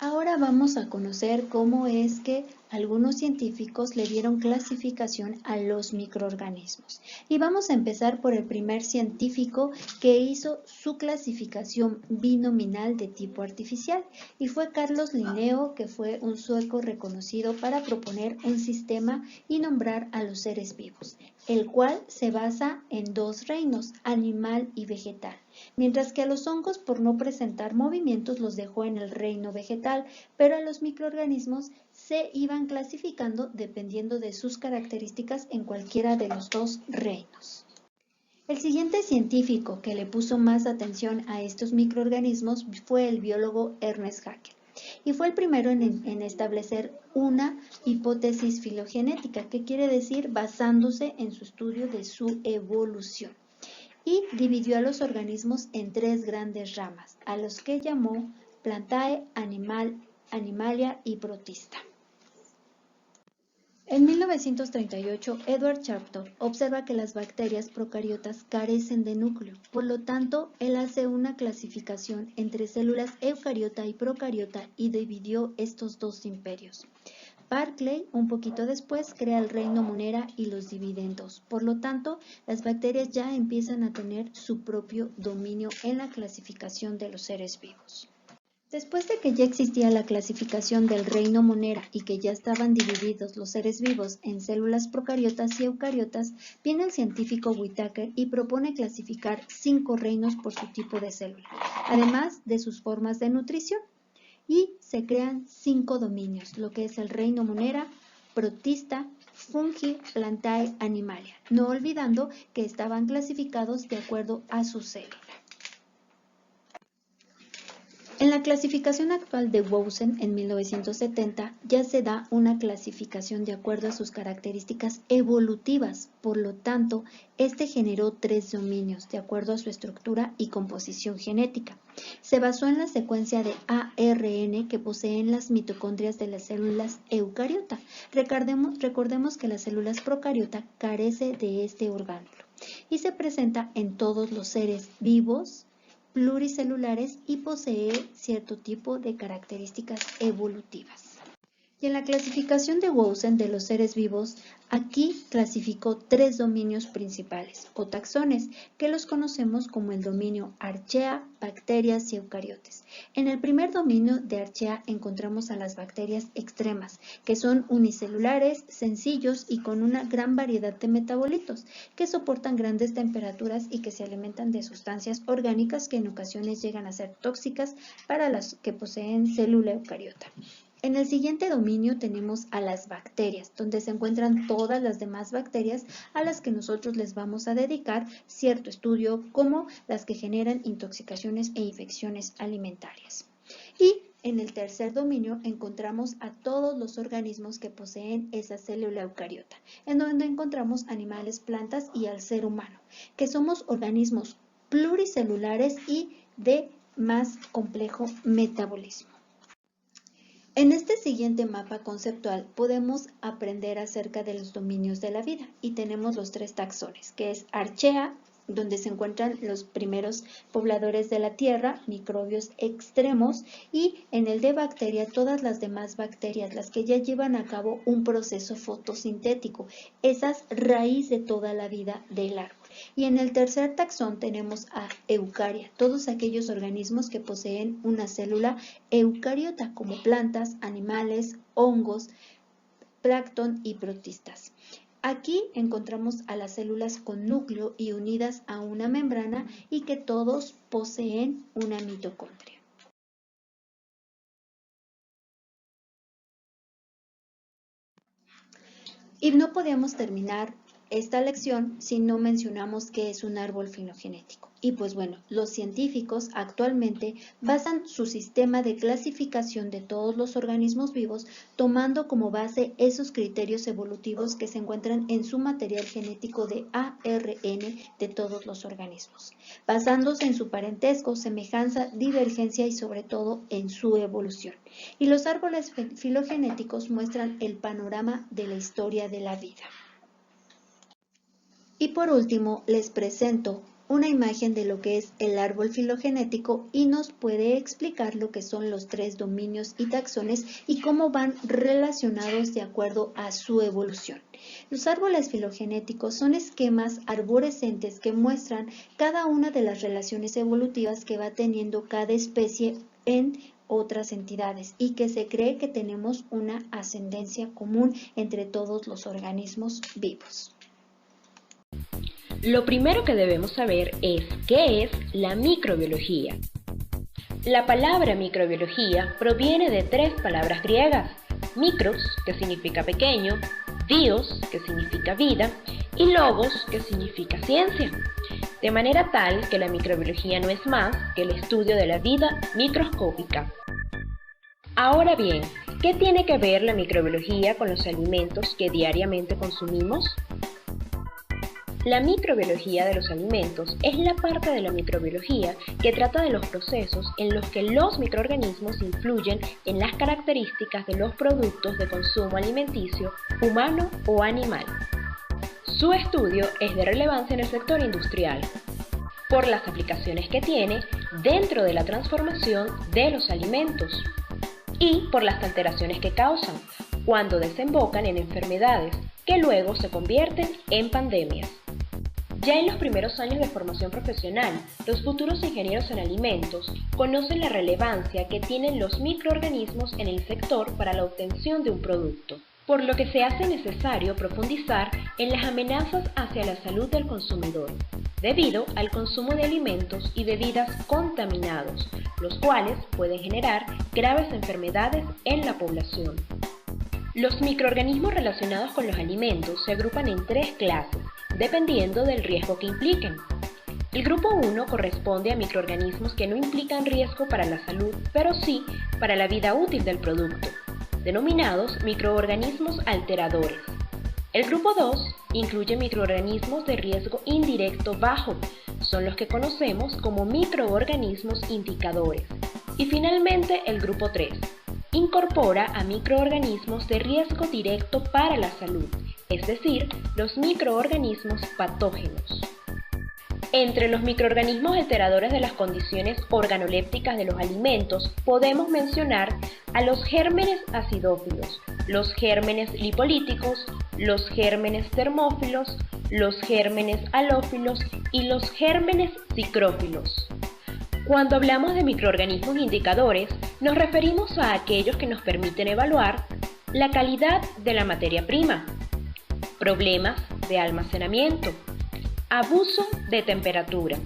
Ahora vamos a conocer cómo es que algunos científicos le dieron clasificación a los microorganismos. Y vamos a empezar por el primer científico que hizo su clasificación binominal de tipo artificial, y fue Carlos Linneo, que fue un sueco reconocido para proponer un sistema y nombrar a los seres vivos, el cual se basa en dos reinos, animal y vegetal, mientras que a los hongos, por no presentar movimientos, los dejó en el reino vegetal, pero a los microorganismos se iban clasificando dependiendo de sus características en cualquiera de los dos reinos. El siguiente científico que le puso más atención a estos microorganismos fue el biólogo Ernest Haeckel, y fue el primero en establecer una hipótesis filogenética, que quiere decir basándose en su estudio de su evolución, y dividió a los organismos en tres grandes ramas, a los que llamó Plantae, Animalia y Protista. En 1938, Edward Sharpton observa que las bacterias procariotas carecen de núcleo. Por lo tanto, él hace una clasificación entre células eucariota y procariota y dividió estos dos imperios. Barclay, un poquito después, crea el reino Monera y los divide en dos. Por lo tanto, las bacterias ya empiezan a tener su propio dominio en la clasificación de los seres vivos. Después de que ya existía la clasificación del reino Monera y que ya estaban divididos los seres vivos en células procariotas y eucariotas, viene el científico Whittaker y propone clasificar 5 reinos por su tipo de célula, además de sus formas de nutrición. Y se crean 5 dominios, lo que es el reino Monera, Protista, Fungi, Plantae, Animalia, no olvidando que estaban clasificados de acuerdo a su célula. En la clasificación actual de Woesen en 1970 ya se da una clasificación de acuerdo a sus características evolutivas, por lo tanto, este generó 3 dominios de acuerdo a su estructura y composición genética. Se basó en la secuencia de ARN que poseen las mitocondrias de las células eucariota. Recordemos que las células procariota carece de este orgánulo y se presenta en todos los seres vivos, pluricelulares, y posee cierto tipo de características evolutivas. Y en la clasificación de Woesen de los seres vivos, aquí clasificó 3 dominios principales o taxones, que los conocemos como el dominio Archaea, bacterias y eucariotes. En el primer dominio de Archaea encontramos a las bacterias extremas, que son unicelulares, sencillos y con una gran variedad de metabolitos, que soportan grandes temperaturas y que se alimentan de sustancias orgánicas que en ocasiones llegan a ser tóxicas para las que poseen célula eucariota. En el siguiente dominio tenemos a las bacterias, donde se encuentran todas las demás bacterias a las que nosotros les vamos a dedicar cierto estudio, como las que generan intoxicaciones e infecciones alimentarias. Y en el tercer dominio encontramos a todos los organismos que poseen esa célula eucariota, en donde encontramos animales, plantas y al ser humano, que somos organismos pluricelulares y de más complejo metabolismo. En este siguiente mapa conceptual podemos aprender acerca de los dominios de la vida y tenemos los 3 taxones, que es Archaea, donde se encuentran los primeros pobladores de la Tierra, microbios extremos, y en el de bacteria todas las demás bacterias, las que ya llevan a cabo un proceso fotosintético, esas raíz de toda la vida del árbol. Y en el tercer taxón tenemos a Eucaria, todos aquellos organismos que poseen una célula eucariota, como plantas, animales, hongos, plancton y protistas. Aquí encontramos a las células con núcleo y unidas a una membrana y que todos poseen una mitocondria. Y no podemos terminar esta lección si no mencionamos qué es un árbol filogenético. Y pues bueno, los científicos actualmente basan su sistema de clasificación de todos los organismos vivos tomando como base esos criterios evolutivos que se encuentran en su material genético de ARN de todos los organismos, basándose en su parentesco, semejanza, divergencia y sobre todo en su evolución. Y los árboles filogenéticos muestran el panorama de la historia de la vida. Y por último, les presento una imagen de lo que es el árbol filogenético y nos puede explicar lo que son los 3 dominios y taxones y cómo van relacionados de acuerdo a su evolución. Los árboles filogenéticos son esquemas arborescentes que muestran cada una de las relaciones evolutivas que va teniendo cada especie en otras entidades y que se cree que tenemos una ascendencia común entre todos los organismos vivos. Lo primero que debemos saber es qué es la microbiología. La palabra microbiología proviene de 3 palabras griegas: micros, que significa pequeño, bios, que significa vida, y logos, que significa ciencia. De manera tal que la microbiología no es más que el estudio de la vida microscópica. Ahora bien, ¿qué tiene que ver la microbiología con los alimentos que diariamente consumimos? La microbiología de los alimentos es la parte de la microbiología que trata de los procesos en los que los microorganismos influyen en las características de los productos de consumo alimenticio, humano o animal. Su estudio es de relevancia en el sector industrial, por las aplicaciones que tiene dentro de la transformación de los alimentos y por las alteraciones que causan cuando desembocan en enfermedades que luego se convierten en pandemias. Ya en los primeros años de formación profesional, los futuros ingenieros en alimentos conocen la relevancia que tienen los microorganismos en el sector para la obtención de un producto, por lo que se hace necesario profundizar en las amenazas hacia la salud del consumidor, debido al consumo de alimentos y bebidas contaminados, los cuales pueden generar graves enfermedades en la población. Los microorganismos relacionados con los alimentos se agrupan en 3 clases, dependiendo del riesgo que impliquen. El grupo 1 corresponde a microorganismos que no implican riesgo para la salud, pero sí para la vida útil del producto, denominados microorganismos alteradores. El grupo 2 incluye microorganismos de riesgo indirecto bajo, son los que conocemos como microorganismos indicadores. Y finalmente el grupo 3 incorpora a microorganismos de riesgo directo para la salud, es decir, los microorganismos patógenos. Entre los microorganismos alteradores de las condiciones organolépticas de los alimentos podemos mencionar a los gérmenes acidófilos, los gérmenes lipolíticos, los gérmenes termófilos, los gérmenes halófilos y los gérmenes psicrófilos. Cuando hablamos de microorganismos indicadores, nos referimos a aquellos que nos permiten evaluar la calidad de la materia prima, problemas de almacenamiento, abuso de temperatura,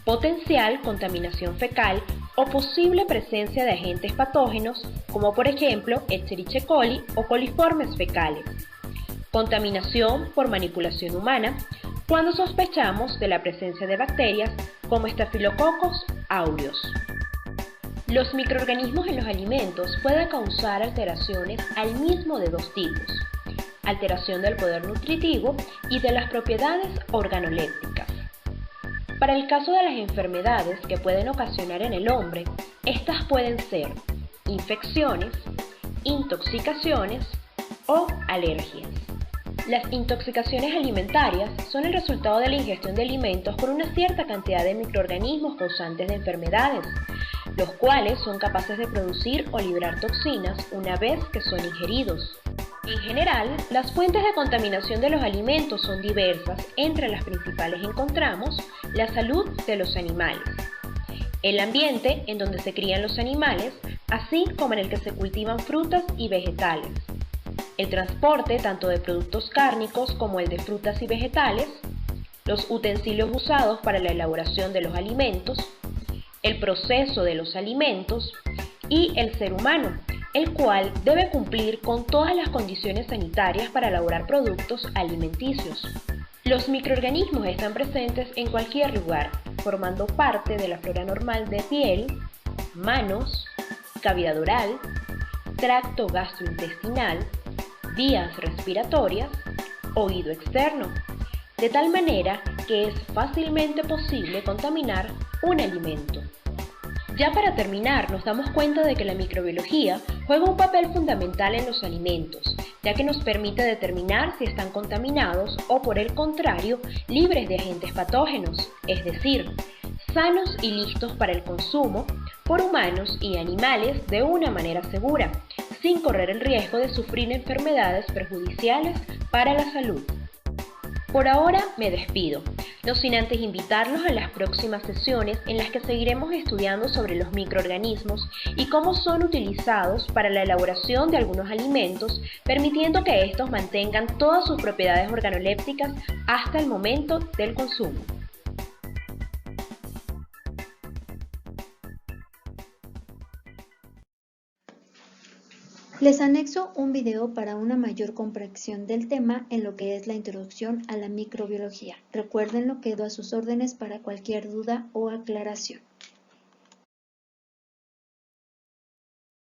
potencial contaminación fecal o posible presencia de agentes patógenos como por ejemplo Escherichia coli o coliformes fecales, contaminación por manipulación humana cuando sospechamos de la presencia de bacterias como Staphylococcus aureus. Los microorganismos en los alimentos pueden causar alteraciones al mismo de 2 tipos: alteración del poder nutritivo y de las propiedades organolépticas. Para el caso de las enfermedades que pueden ocasionar en el hombre, estas pueden ser infecciones, intoxicaciones o alergias. Las intoxicaciones alimentarias son el resultado de la ingestión de alimentos por una cierta cantidad de microorganismos causantes de enfermedades, los cuales son capaces de producir o liberar toxinas una vez que son ingeridos. En general, las fuentes de contaminación de los alimentos son diversas. Entre las principales encontramos la salud de los animales, el ambiente en donde se crían los animales, así como en el que se cultivan frutas y vegetales, el transporte tanto de productos cárnicos como el de frutas y vegetales, los utensilios usados para la elaboración de los alimentos, el proceso de los alimentos y el ser humano, el cual debe cumplir con todas las condiciones sanitarias para elaborar productos alimenticios. Los microorganismos están presentes en cualquier lugar, formando parte de la flora normal de piel, manos, cavidad oral, tracto gastrointestinal, vías respiratorias, oído externo, de tal manera que es fácilmente posible contaminar un alimento. Ya para terminar, nos damos cuenta de que la microbiología juega un papel fundamental en los alimentos, ya que nos permite determinar si están contaminados o, por el contrario, libres de agentes patógenos, es decir, sanos y listos para el consumo por humanos y animales de una manera segura, sin correr el riesgo de sufrir enfermedades perjudiciales para la salud. Por ahora me despido, no sin antes invitarlos a las próximas sesiones en las que seguiremos estudiando sobre los microorganismos y cómo son utilizados para la elaboración de algunos alimentos, permitiendo que estos mantengan todas sus propiedades organolépticas hasta el momento del consumo. Les anexo un video para una mayor comprensión del tema en lo que es la introducción a la microbiología. Recuérdenlo, quedo a sus órdenes para cualquier duda o aclaración.